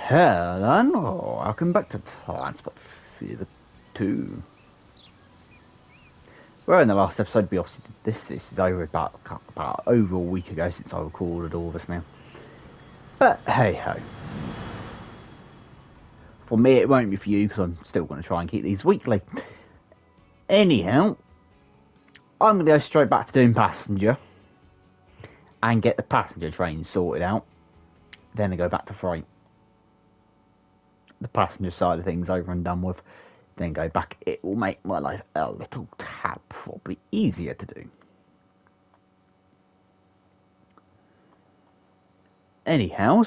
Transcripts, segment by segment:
Hello, and welcome back to Transport Fever 2. Well, in the last episode, we obviously did this. This is about over a week ago since I recorded all this now. But hey ho. For me, it won't be for you because I'm still going to try and keep these weekly. Anyhow, I'm going to go straight back to doing passenger and get the passenger train sorted out. Then I go back to freight. The passenger side of things over and done with. Then go back. It will make my life a little tad probably easier to do. Anyhow,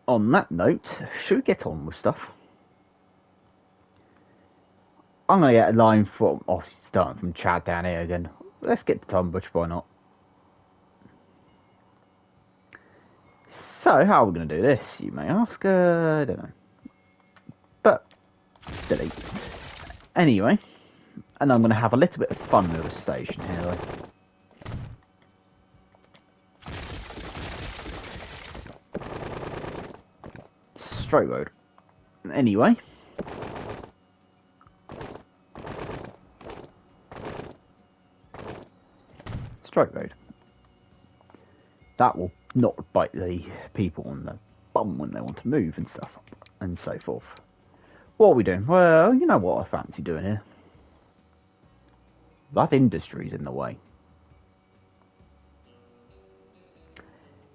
on that note, should we get on with stuff? I'm going to get a line from, starting from Chad down here again. Let's get to Tonbridge, why not? So, how are we going to do this, you may ask? I don't know. But, delete. Anyway, and I'm going to have a little bit of fun with the station here, though. Straight road. Anyway. Straight road. That will not bite the people on the bum when they want to move and stuff, and so forth. What are we doing? Well, you know what I fancy doing here. That industry's in the way.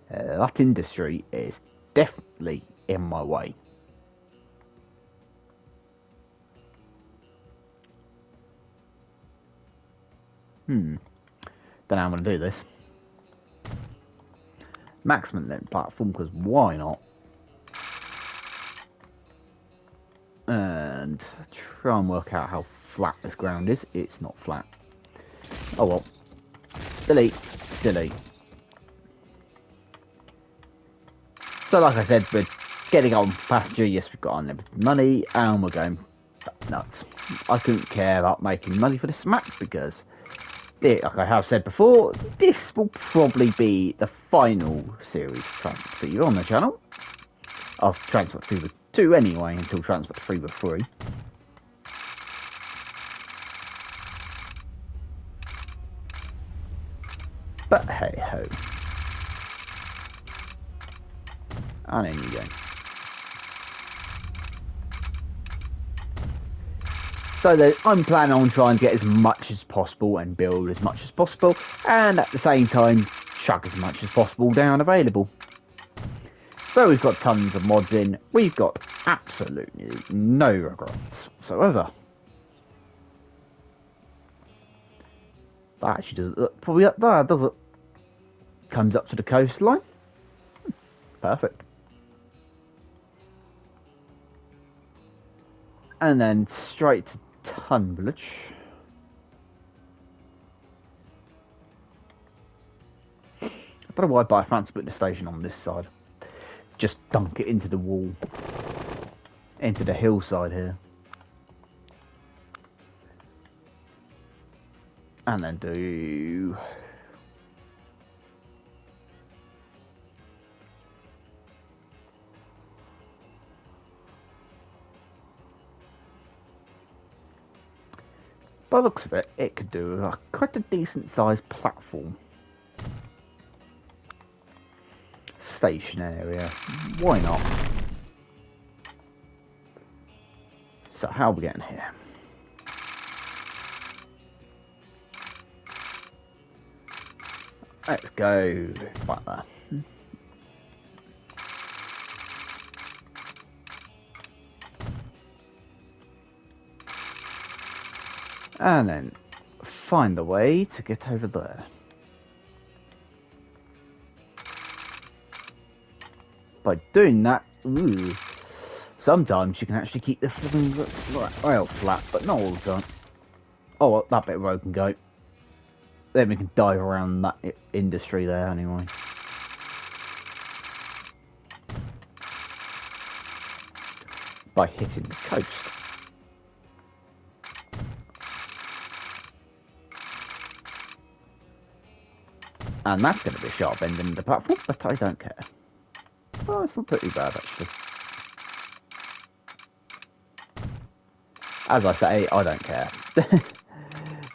That industry is definitely in my way. Don't know how I'm going to do this. Maximum length platform, because why not? And try and work out how flat this ground is. It's not flat. Oh well. Delete. Delete. So like I said, we're getting on passenger. Yes, we've got unlimited money, and we're going nuts. I couldn't care about making money for this map because, like I have said before, this will probably be the final series of Transport Fever on the channel. Of Transport Fever 2 anyway, until Transport Fever 3. But hey ho. And in you go. So I'm planning on trying to get as much as possible and build as much as possible, and at the same time chuck as much as possible down available. So we've got tons of mods in. We've got absolutely no regrets whatsoever. That actually does look probably up there, does it? Comes up to the coastline. Perfect. And then straight to Tunbridge. I don't know why I fancy putting the station on this side. Just dunk it into the wall. Into the hillside here. And then do... By the looks of it, it could do quite a decent sized platform. Station area. Why not? So how are we getting here? Let's go like that. And then find the way to get over there. By doing that, sometimes you can actually keep the flipping rail flat, but not all the time. Oh, well, that bit of road can go. Then we can dive around that industry there anyway. By hitting the coast. And that's going to be a sharp end in the platform, but I don't care. Oh, it's not too bad actually. As I say, I don't care.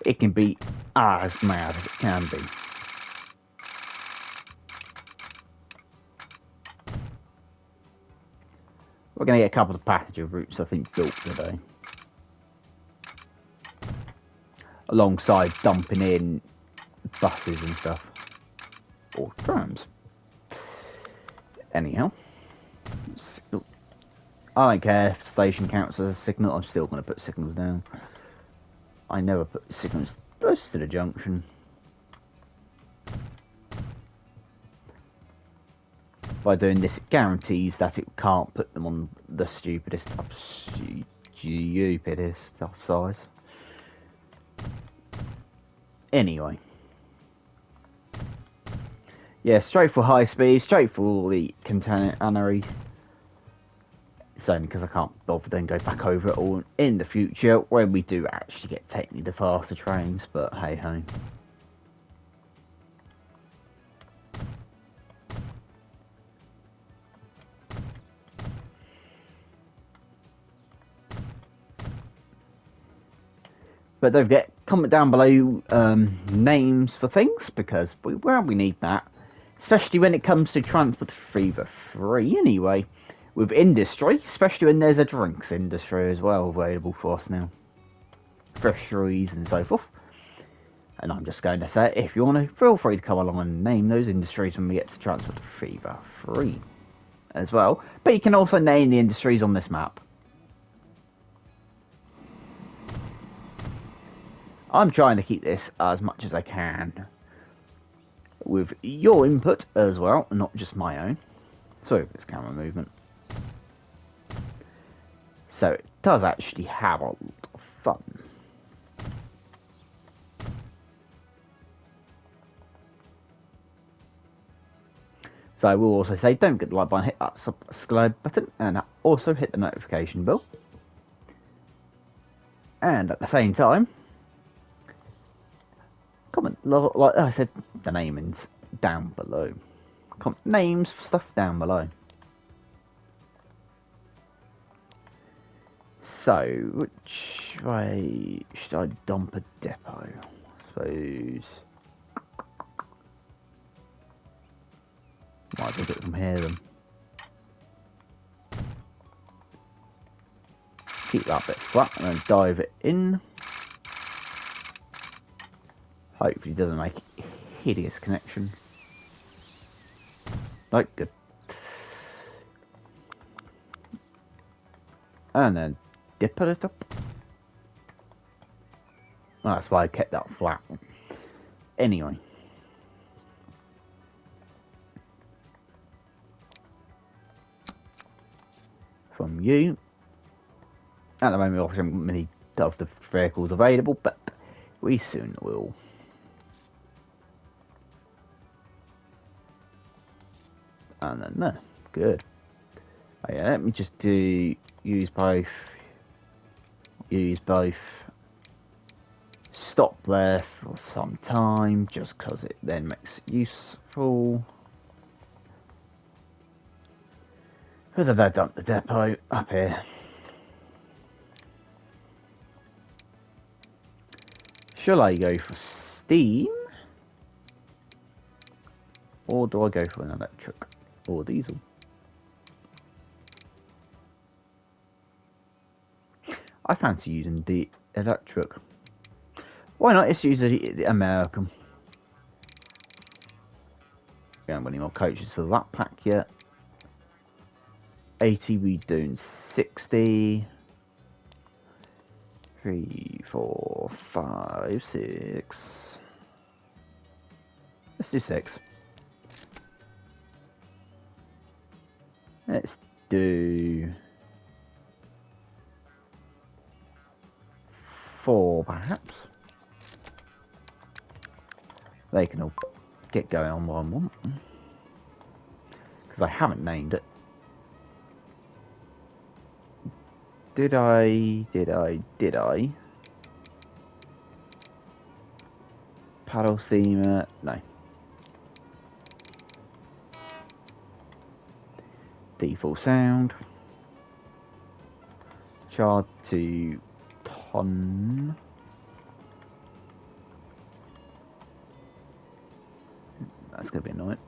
It can be as mad as it can be. We're going to get a couple of passenger routes, I think, built today. Alongside dumping in buses and stuff. Or trams. Anyhow. I don't care if the station counts as a signal, I'm still going to put signals down. I never put signals close to the junction. By doing this, it guarantees that it can't put them on the stupidest offsides. Anyway. Yeah, straight for high speed, straight for all the catenary. It's only because I can't bother then go back over it all in the future when we do actually get technically the faster trains, but hey ho. But don't forget, comment down below names for things, because we need that. Especially when it comes to Transport Fever 3 anyway. With industry, especially when there's a drinks industry as well available for us now. Fisheries and so forth. And I'm just going to say, if you want to, feel free to come along and name those industries when we get to Transport Fever 3 as well. But you can also name the industries on this map. I'm trying to keep this as much as I can with your input as well, not just my own. Sorry for this camera movement. So it does actually have a lot of fun. So I will also say, don't forget the like button, hit that subscribe button, and also hit the notification bell. And at the same time, comment, like I said, the namings down below. Comment names for stuff down below. So, which way should I dump a depot? I suppose. Might as well do it from here then. Keep that bit flat and then dive it in. Hopefully it doesn't make a hideous connection. Right, good. And then dip it up. Well, that's why I kept that flat. Anyway. From you. At the moment, obviously, many of the vehicles available, but we soon will. And then there. Good. Oh, yeah, let me just use both. Stop there for some time, just because it then makes it useful. Where have I dumped the depot? Up here. Shall I go for steam? Or do I go for an electric or diesel? I fancy using the electric. Why not? Let's use the American. We haven't got any more coaches for that pack yet. 80, we doing 60. 3, 4, 5, 6. Let's do 6. Let's do 4, perhaps. They can all get going on what I want. Because I haven't named it. Did I? Paddle steamer? No. Default sound. Chart to Ton. That's going to be annoying.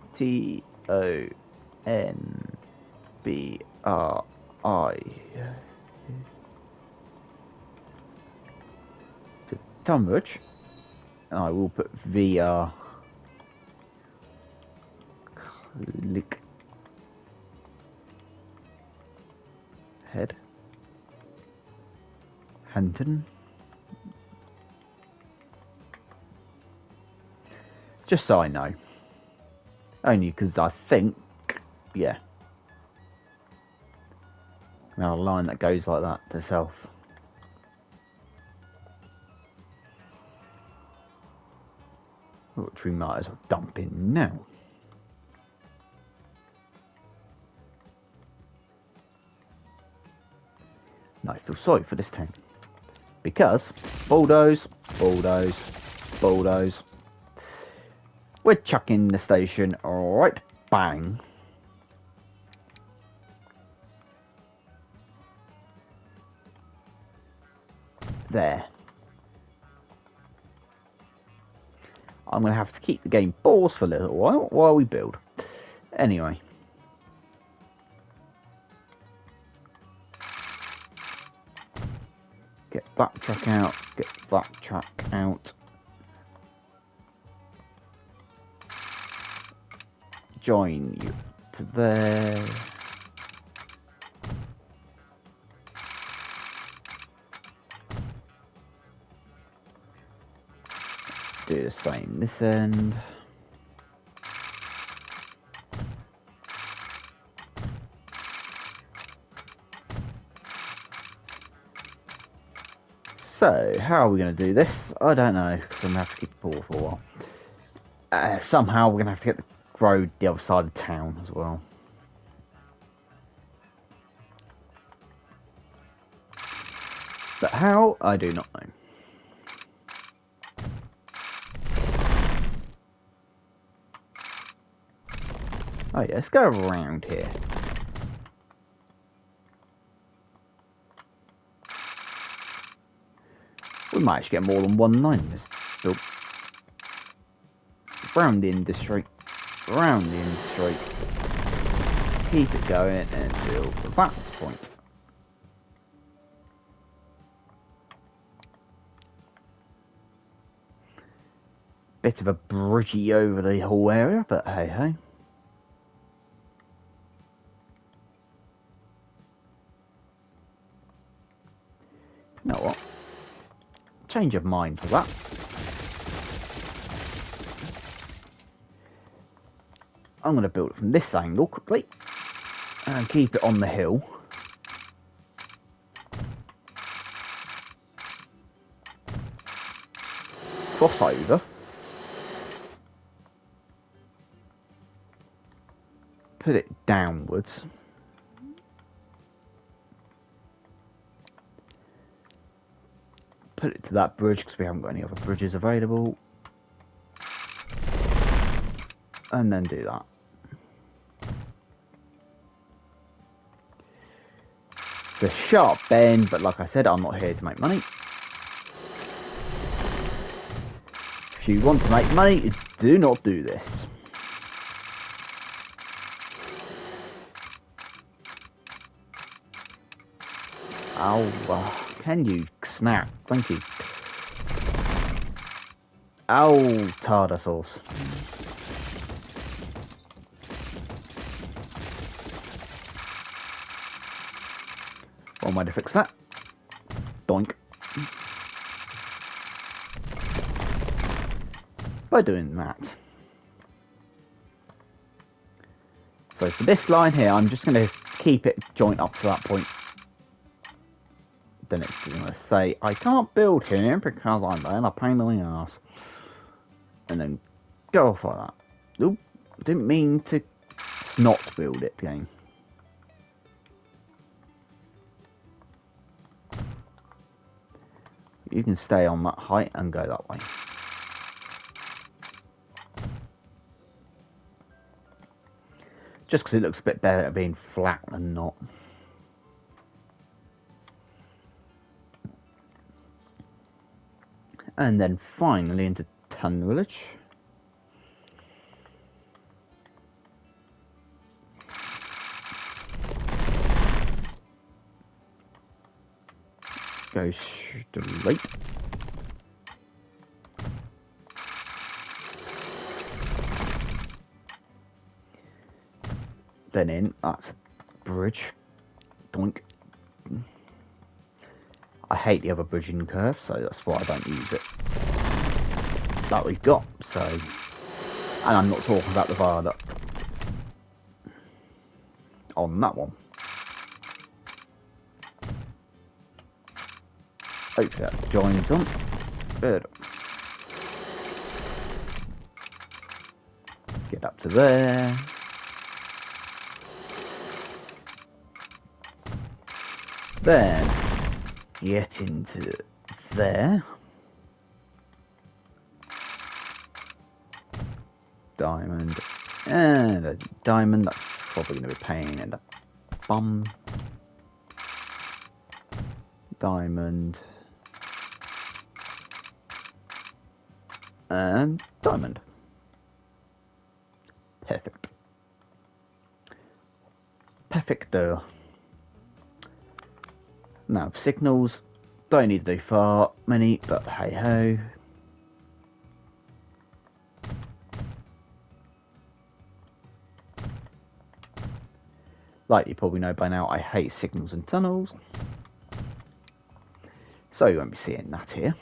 TONBRI. To Tunbridge. And I will put VR. Click. Head. Hinton. Just so I know. Only because I think, yeah. Now a line that goes like that to south. Which we might as well dump in now. No, I feel sorry for this town. Because bulldoze, bulldoze, bulldoze. We're chucking the station right bang. There. I'm going to have to keep the game paused for a little while we build. Anyway. Get that truck out. Get that truck out. Join you to there. Do the same this end. So, how are we going to do this? I don't know, because I'm going to have to keep it poor for a while. Somehow we're going to have to get the road the other side of town as well. But how? I do not know. Oh yeah, let's go around here. We might actually get more than one line in this build. Around the industry. Around the industry. Keep it going until that point. Bit of a bridgey over the whole area, but hey hey. You know what? Change of mind for that. I'm going to build it from this angle quickly and keep it on the hill. Cross over. Put it downwards. Put it to that bridge because we haven't got any other bridges available. And then do that. It's a sharp bend, but like I said, I'm not here to make money. If you want to make money, do not do this. Ow, can you snap? Thank you. Ow, tartar sauce. One way to fix that. Doink. By doing that. So for this line here, I'm just going to keep it joint up to that point. Then it's going to say, I can't build here because I'm being a pain in the ass. And then go off like that. Oop, didn't mean to snot build it, game. You can stay on that height and go that way. Just because it looks a bit better being flat than not. And then finally into Tunbridge. Go straight. Then in, that's a bridge. Doink. I hate the other bridging curve, so that's why I don't use it. That we've got, so... And I'm not talking about the viaduct on that one. Hopefully that joins on. Good. Get up to there. Then get into there. Diamond. And a diamond. That's probably going to be a pain in the bum. Diamond. And diamond. Perfect. Perfecto. Now, signals. Don't need to do far many, but hey ho. Like you probably know by now, I hate signals and tunnels. So you won't be seeing that here.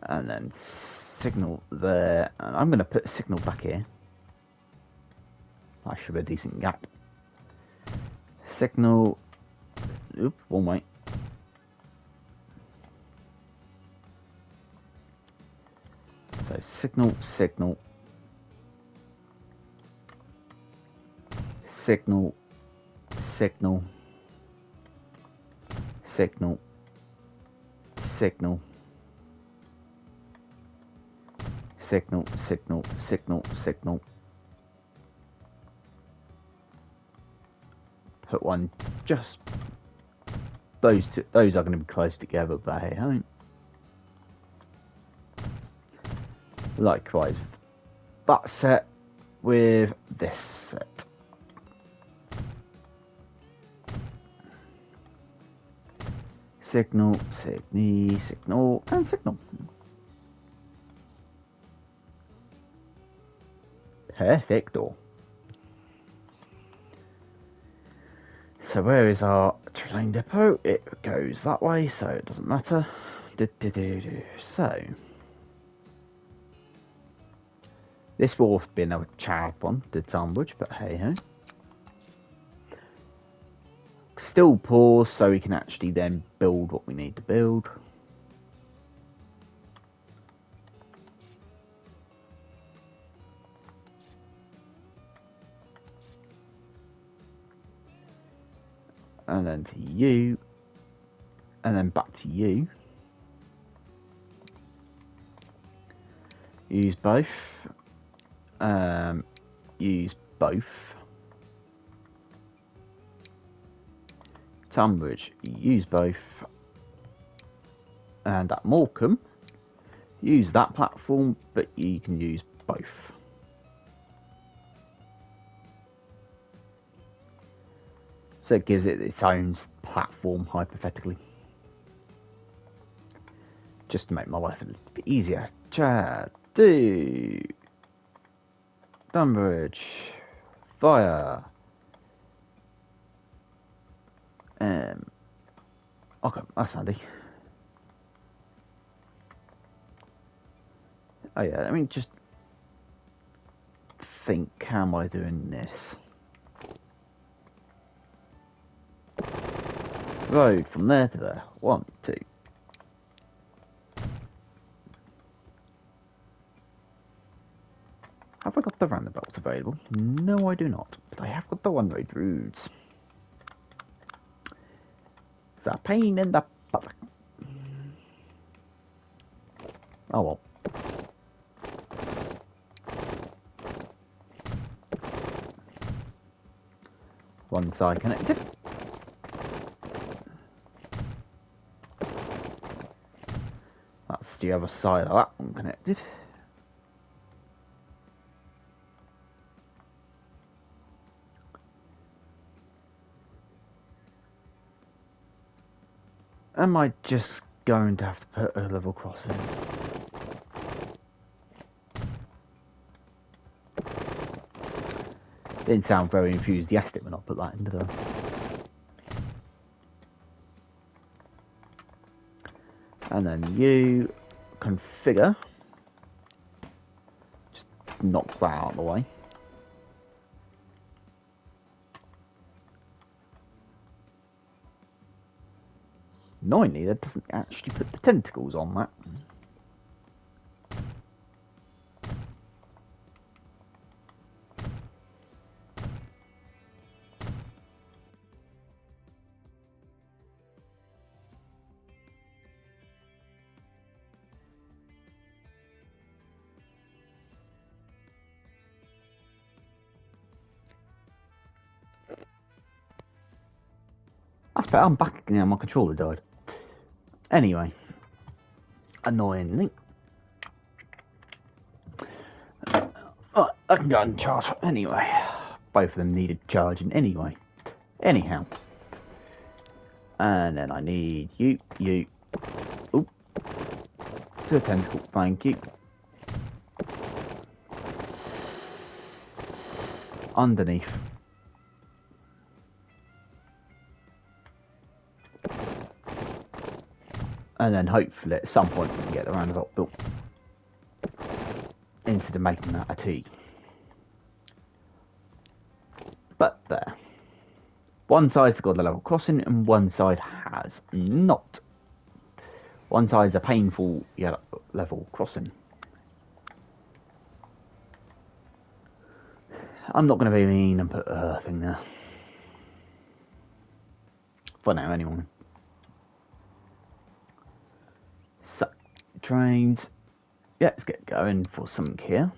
And then signal there. And I'm going to put a signal back here. That should be a decent gap. Signal. Oop, one way. So signal, signal. Signal, signal. Signal. Signal. Signal, signal, signal, signal. Put one just... Those two, those are going to be close together, but hey, ho. Likewise, that set with this set. Signal, signal, signal, and signal. Perfecto. So where is our train depot? It goes that way, so it doesn't matter. So this will have been a chad one to Tunbridge, but hey ho. Still pause so we can actually then build what we need to build. And then to you. And then back to you. Use both. Use both. Tunbridge, use both. And at Morecambe, use that platform, but you can use both. So it gives it its own platform, hypothetically. Just to make my life a little bit easier. Chad, do Tunbridge via okay, that's handy. Oh yeah, I mean, just think, how am I doing this? Road from there to there. 1, 2. Have I got the roundabouts available? No, I do not. But I have got the one-way routes. It's a pain in the butt. Oh well. One side connected. That's the other side of that one connected. Am I just going to have to put a level crossing? Didn't sound very enthusiastic when I put that into the... And then you configure. Just knock that out of the way. Annoyingly, that doesn't actually put the tentacles on that. That's better, I'm back now, my controller died. Anyway, annoyingly. I can go and charge anyway. Both of them needed charging anyway. Anyhow. And then I need you. Oop. To the tentacle, thank you. Underneath. And then hopefully at some point we can get the roundabout built. Instead of making that a T. But there. One side's got the level crossing and one side has not. One side's a painful level crossing. I'm not going to be mean and put a thing there. For now, anyway. So, trains. Yeah, let's get going for something here.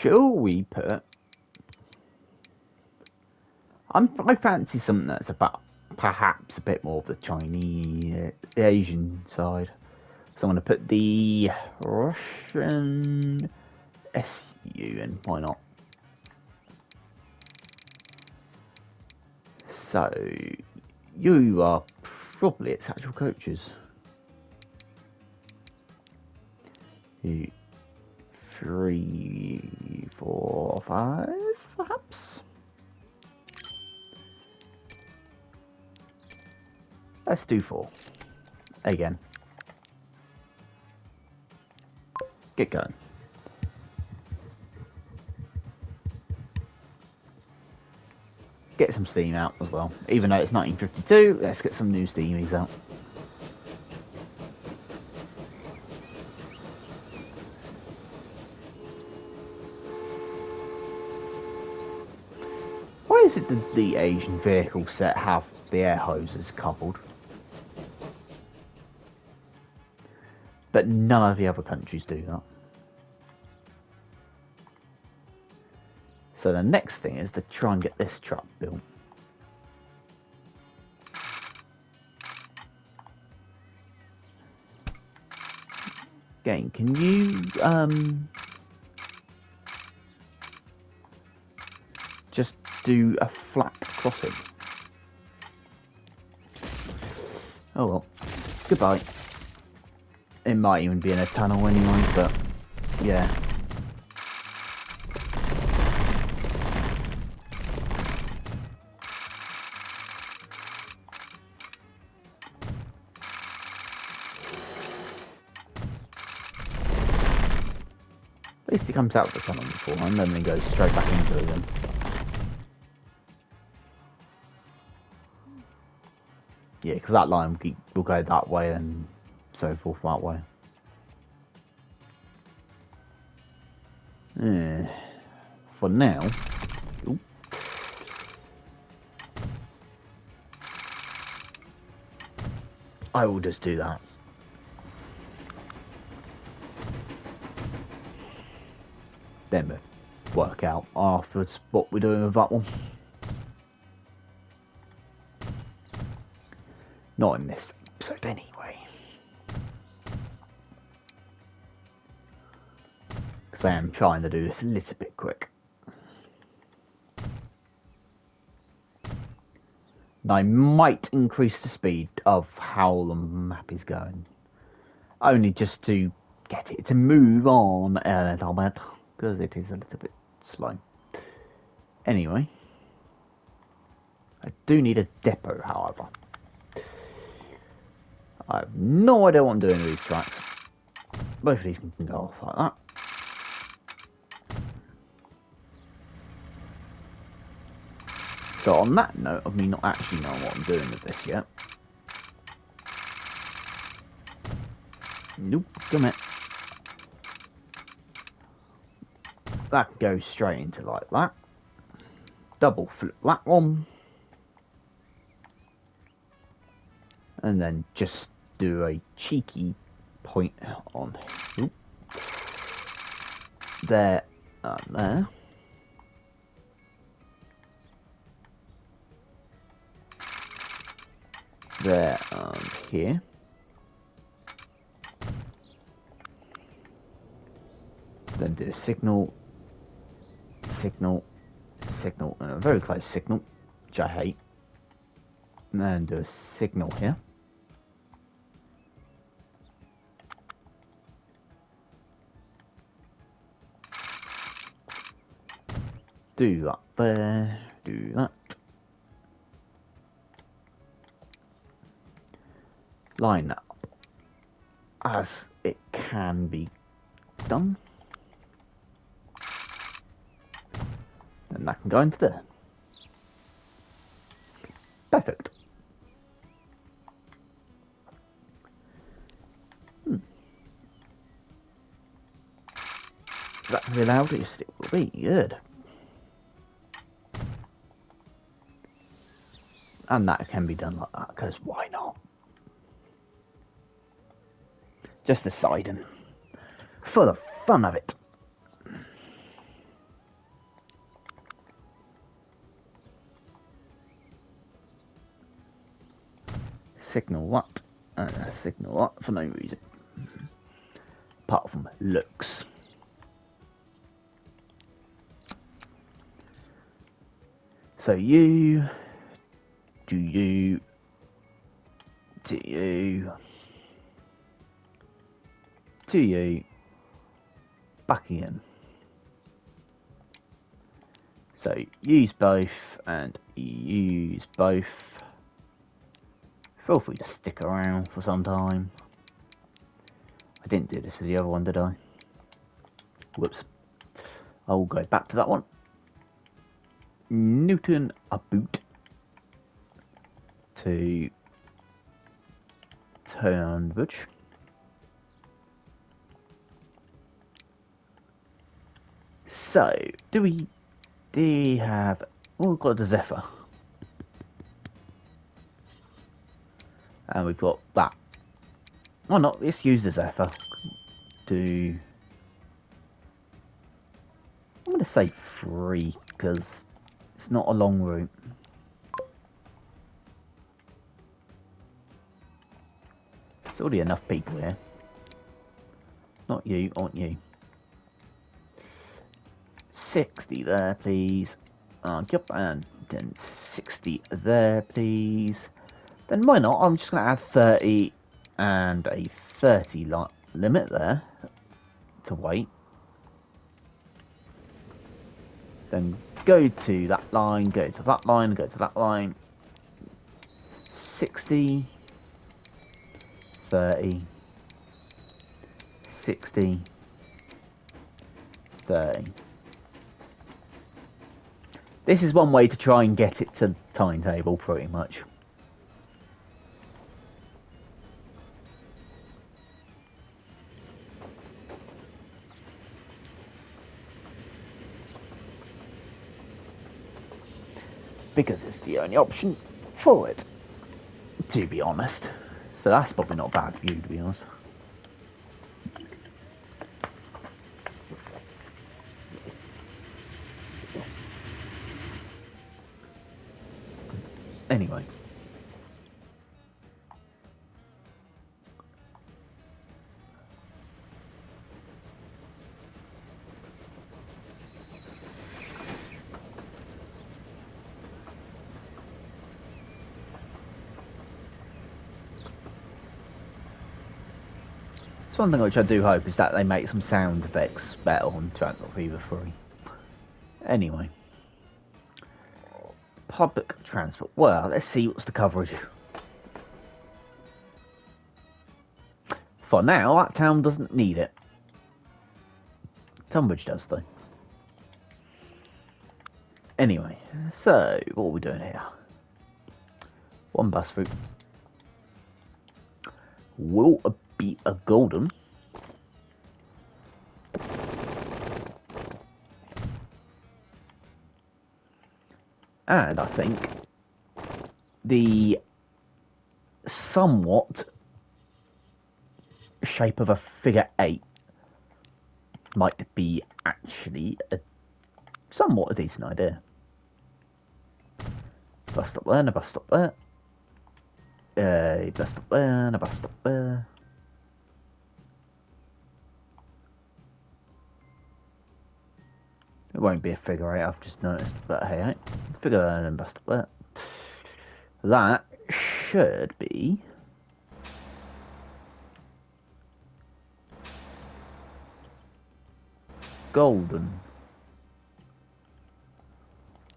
Shall we put... I fancy something that's about perhaps a bit more of the Chinese, the Asian side. So I'm going to put the Russian SU in. Why not? So you are probably its actual coaches. 2, 3, 4, 5, perhaps. Let's do 4 again. Get going. Get some steam out as well. Even though it's 1952, let's get some new steamies out. Why is it that the Asian vehicle set have the air hoses coupled, but none of the other countries do that? So the next thing is to try and get this truck built. Again, can you just do a flat crossing? Oh well, goodbye. It might even be in a tunnel anyway, but yeah. At least he comes out of the tunnel before and then he goes straight back into it again. Yeah, because that line will go that way and so forth that way. for now, ooh, I will just do that. Then we'll work out afterwards what we're doing with that one. Not in this episode anyway. Because I am trying to do this a little bit quick. And I might increase the speed of how the map is going. Only just to get it to move on a little bit. Because it is a little bit slow. Anyway. I do need a depot, however. I have no idea what I'm doing with these tracks. Both of these can go off like that. So on that note of me not actually knowing what I'm doing with this yet. Nope, come here. That goes straight into like that. Double flip that one. And then just do a cheeky point on there and there. There and here. Then do a signal, signal, signal, and a very close signal, which I hate. And then do a signal here. Do that there, do that. Line that up as it can be done. And that can go into there. Perfect. Is that going to be allowed? Yes, it will be. Good. And that can be done like that, because why not? Just deciding. For the fun of it. Signal what? Signal what? For no reason. Apart from looks. So you... Do you... To you... To you... Back again. So use both and use both. Feel free to stick around for some time. I didn't do this with the other one, did I? Whoops. I'll go back to that one. Newton a boot to Turnbridge. So, do we have... Oh, we've got the Zephyr. And we've got that. Why not? Let's use the Zephyr to... I'm going to say 3, because it's not a long route. There's already enough people here. Not you, aren't you? 60 there, please. Yep, and then 60 there, please. Then why not? I'm just going to add 30 and a 30 limit there to wait. Then go to that line, go to that line, go to that line. 60, 30, 60, 30. This is one way to try and get it to timetable, pretty much. because it's the only option for it, to be honest. So that's probably not a bad view, to be honest. Anyway. It's one thing which I do hope is that they make some sound effects better on Transport Fever 3. Anyway. Public transport. Well, let's see what's the coverage. For now, that town doesn't need it. Tunbridge does, though. Anyway, so what are we doing here? One bus route. Will it be a golden? And I think the somewhat shape of a figure 8 might be actually a somewhat a decent idea. Bus stop there and a bus stop there. A bus stop there and a bus stop there. It won't be a figure 8, I've just noticed, but hey, figure there and bus stop there. That should be golden.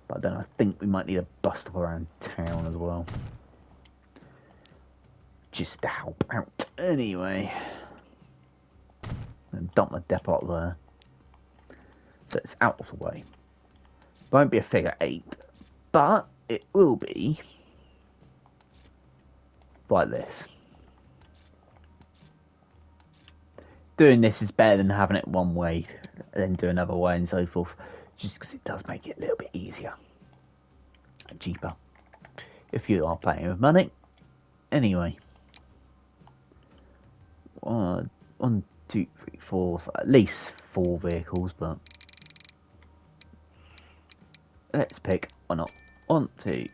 But then I think we might need a bus stop around town as well. Just to help out. Anyway. And dump the depot up there. So it's out of the way. Won't be a figure 8. But it will be like this. Doing this is better than having it one way and then do another way and so forth. Just because it does make it a little bit easier and cheaper if you are playing with money. Anyway, 1, 2, 3, 4, so at least 4 vehicles, but let's pick one up. 1, 2,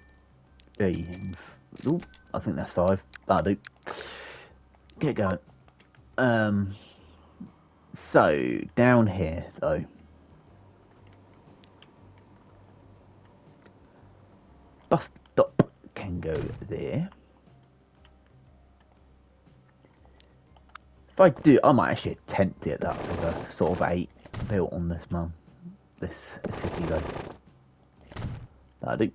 3. Ooh, I think that's 5. That'll do. Get going. So down here though. Bus stop can go there. If I do, I might actually attempt it that with a sort of 8 built on this this city though. That'll do.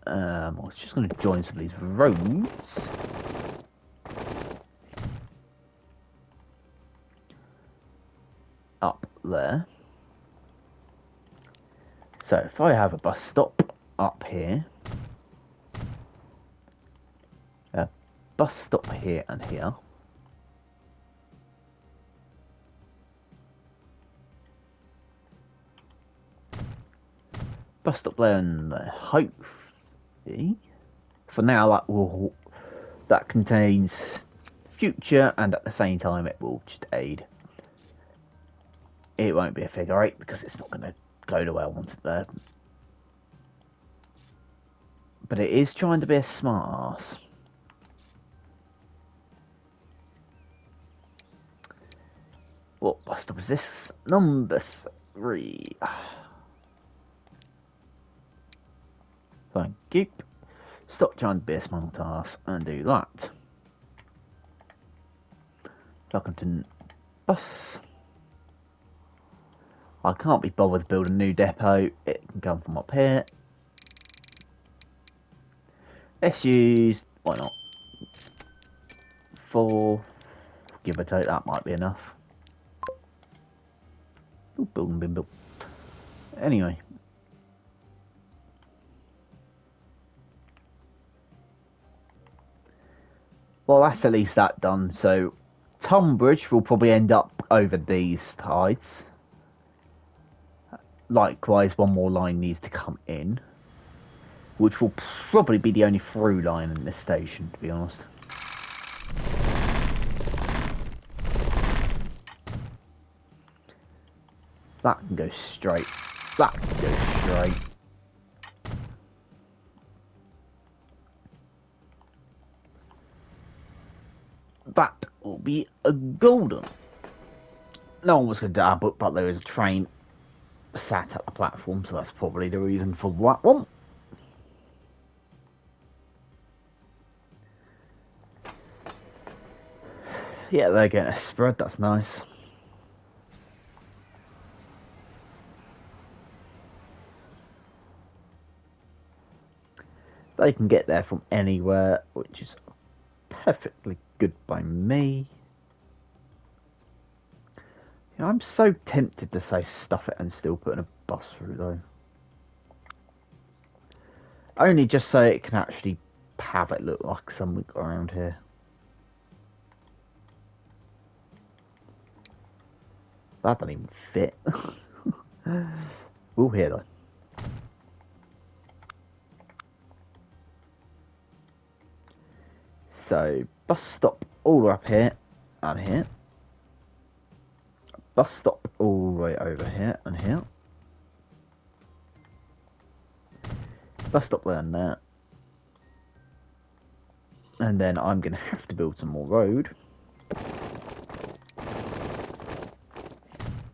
I was just going to join some of these roads. Up there. So if I have a bus stop up here, a bus stop here and here, bus stop there and there, hopefully, for now that contains future and at the same time it will just aid. It won't be a figure 8 because it's not going to go the way I want it there. But it is trying to be a smart ass. What bus stop is this? Number 3. Thank you. Stop trying to be a smart ass and do that. Lockington bus. I can't be bothered to build a new depot. It can come from up here. Let's use, why not, 4, give or take, that might be enough. Ooh, building been built. Anyway. Well, that's at least that done. So, Tunbridge will probably end up over these sides. Likewise, one more line needs to come in. which will probably be the only through line in this station, to be honest. That can go straight. That can go straight. That will be a golden. No one was going to dab it, but there is a train sat at the platform, so that's probably the reason for that one. Yeah, they're getting a spread, that's nice. They can get there from anywhere, which is perfectly good by me. You know, I'm so tempted to say stuff it and still put in a bus through though. Only just so it can actually have it look like something around here. That doesn't even fit. We'll hear though. So, bus stop all the way up here and here. Bus stop all the way over here and here. Bus stop there and there. And then I'm going to have to build some more road.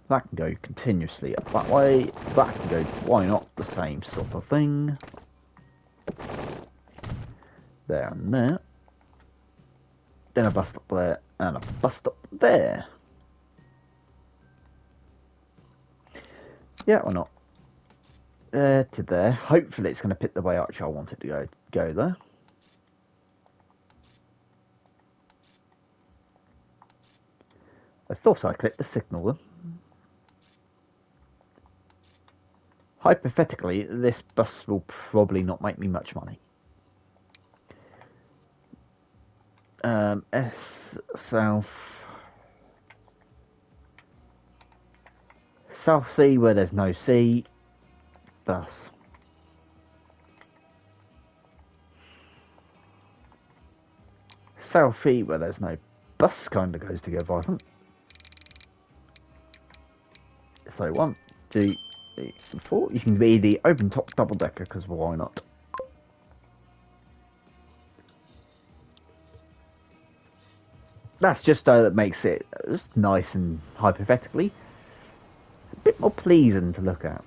That can go continuously up that way. That can go, why not, the same sort of thing. There and there. Then a bus stop there and a bus stop there. Yeah or not? There to there. Hopefully it's going to pick the way actually I want it to go there. I thought I clicked the signal then. Hypothetically, this bus will probably not make me much money. S South Sea where there's no sea. Bus. South E where there's no bus kind of goes together, I think. So 1, 2, 3, 4. You can be the open top double decker because why not? That's just that makes it just nice and hypothetically a bit more pleasing to look at.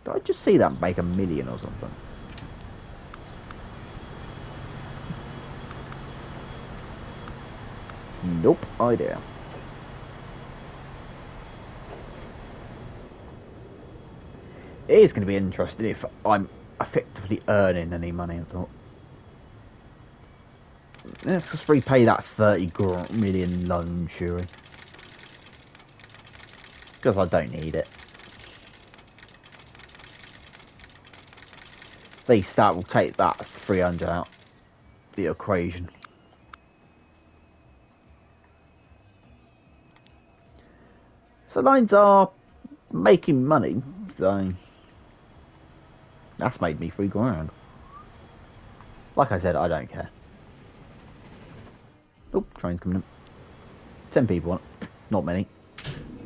Did I just see that make 1 million or something? Nope, idea. It is going to be interesting if I'm effectively earning any money at all. Let's just repay that 30 million loan, Shuri. Because I don't need it. At least that will take that 300 out the equation. So lines are making money, so that's made me £3 grand. Like I said, I don't care. Oh, train's coming in. 10 people on it. Not many.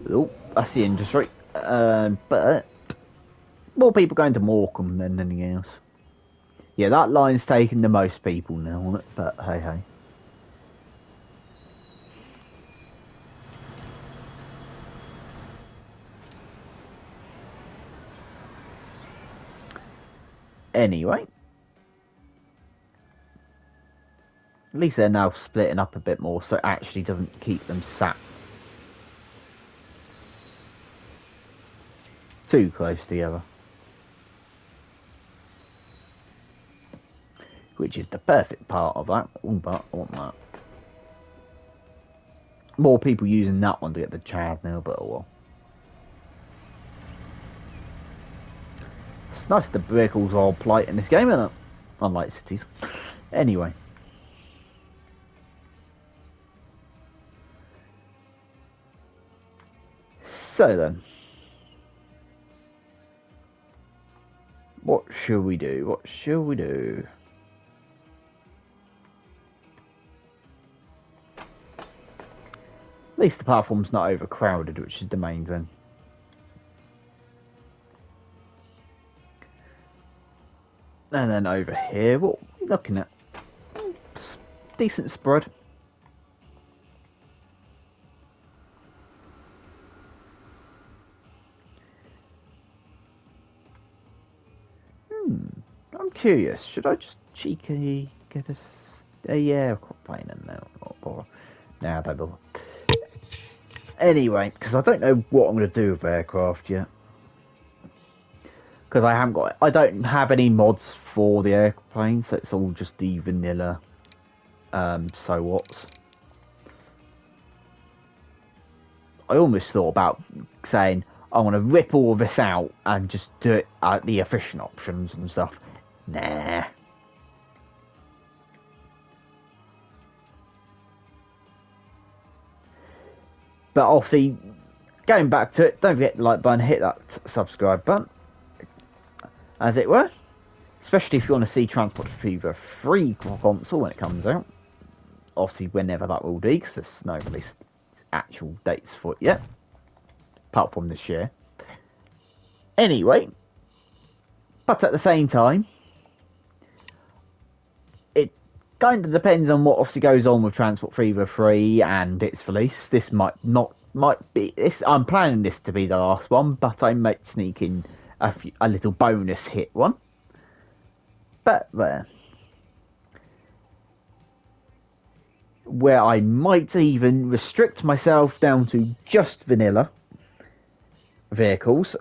Oh, that's the industry. But more people going to Morecambe than anything else. Yeah, that line's taking the most people now on it, but hey hey. Anyway. At least they're now splitting up a bit more, so it actually doesn't keep them sat too close together. Which is the perfect part of that. Ooh, but I want that. More people using that one to get the Chad now, but oh well. It's nice the vehicles are polite in this game, isn't it? Unlike cities. Anyway. So then. What should we do? What should we do? At least the platform's not overcrowded, which is the main thing. And then over here, what are we looking at? Decent spread. I'm curious. Should I just cheekily get a aircraft plane in there? Nah, I don't bother. Anyway, because I don't know what I'm going to do with aircraft yet. Because I don't have any mods for the airplanes, so it's all just the vanilla so what's. I almost thought about saying I want to rip all of this out and just do it at the efficient options and stuff. Nah. But obviously, going back to it, don't forget the like button, hit that subscribe button, as it were. Especially if you want to see Transport Fever 3 console when it comes out. Obviously, whenever that will be, because there's no release actual dates for it yet. Apart from this year. Anyway, but at the same time, it kind of depends on what obviously goes on with Transport Fever 3 and its release. This might be this. I'm planning this to be the last one, but I might sneak in a little bonus hit one. But where I might even restrict myself down to just vanilla vehicles,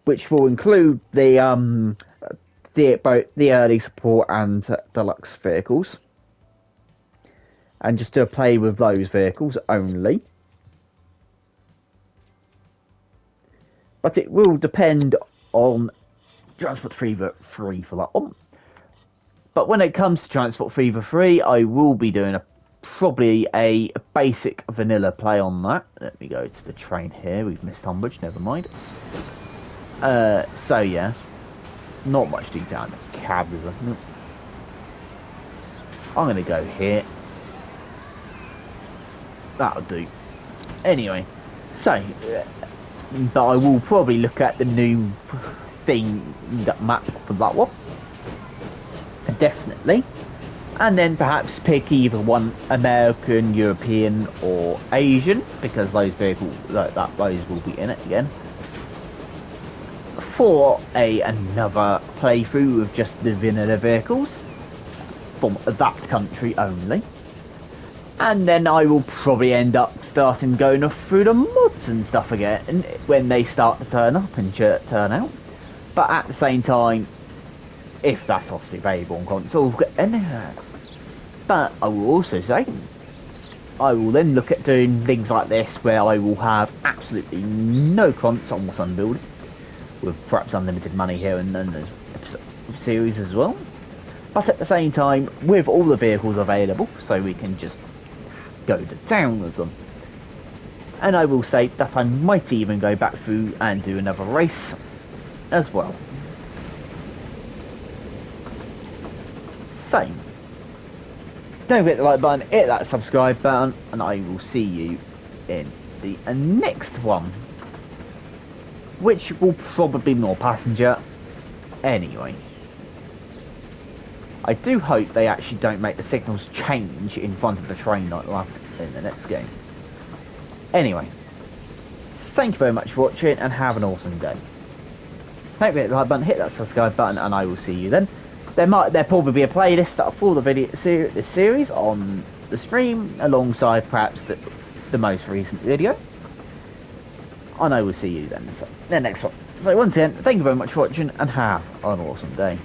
which will include the early support and deluxe vehicles, and just to play with those vehicles only. But it will depend on Transport Fever 3 for that one. But when it comes to Transport Fever 3, I will be doing probably a basic vanilla play on that. Let me go to the train here. We've missed Tonbridge, never mind. So yeah, not much detail in the cab, is there? No. I'm going to go here. That'll do. Anyway, so, but I will probably look at the new thing, that map for that one. Definitely. And then perhaps pick either one, American, European or Asian, because those vehicles, those will be in it again. For another playthrough of just the vanilla vehicles from that country only. And then I will probably end up starting going off through the mods and stuff again when they start to turn up and turn out. But at the same time, if that's obviously available on console, but I will also say, I will then look at doing things like this where I will have absolutely no cons on what I'm building, with perhaps unlimited money here and then there's series as well. But at the same time, with all the vehicles available, so we can just go to town with them. And I will say that I might even go back through and do another race as well. Same. Don't forget the like button, hit that subscribe button, and I will see you in the next one, which will probably be more passenger anyway. I do hope they actually don't make the signals change in front of the train like that in the next game. Anyway, thank you very much for watching and have an awesome day. Don't forget the like button, hit that subscribe button, and I will see you then. There'll probably be a playlist for the video this series on the stream, alongside perhaps the most recent video. And I will see you then, so the next one. So once again, thank you very much for watching and have an awesome day.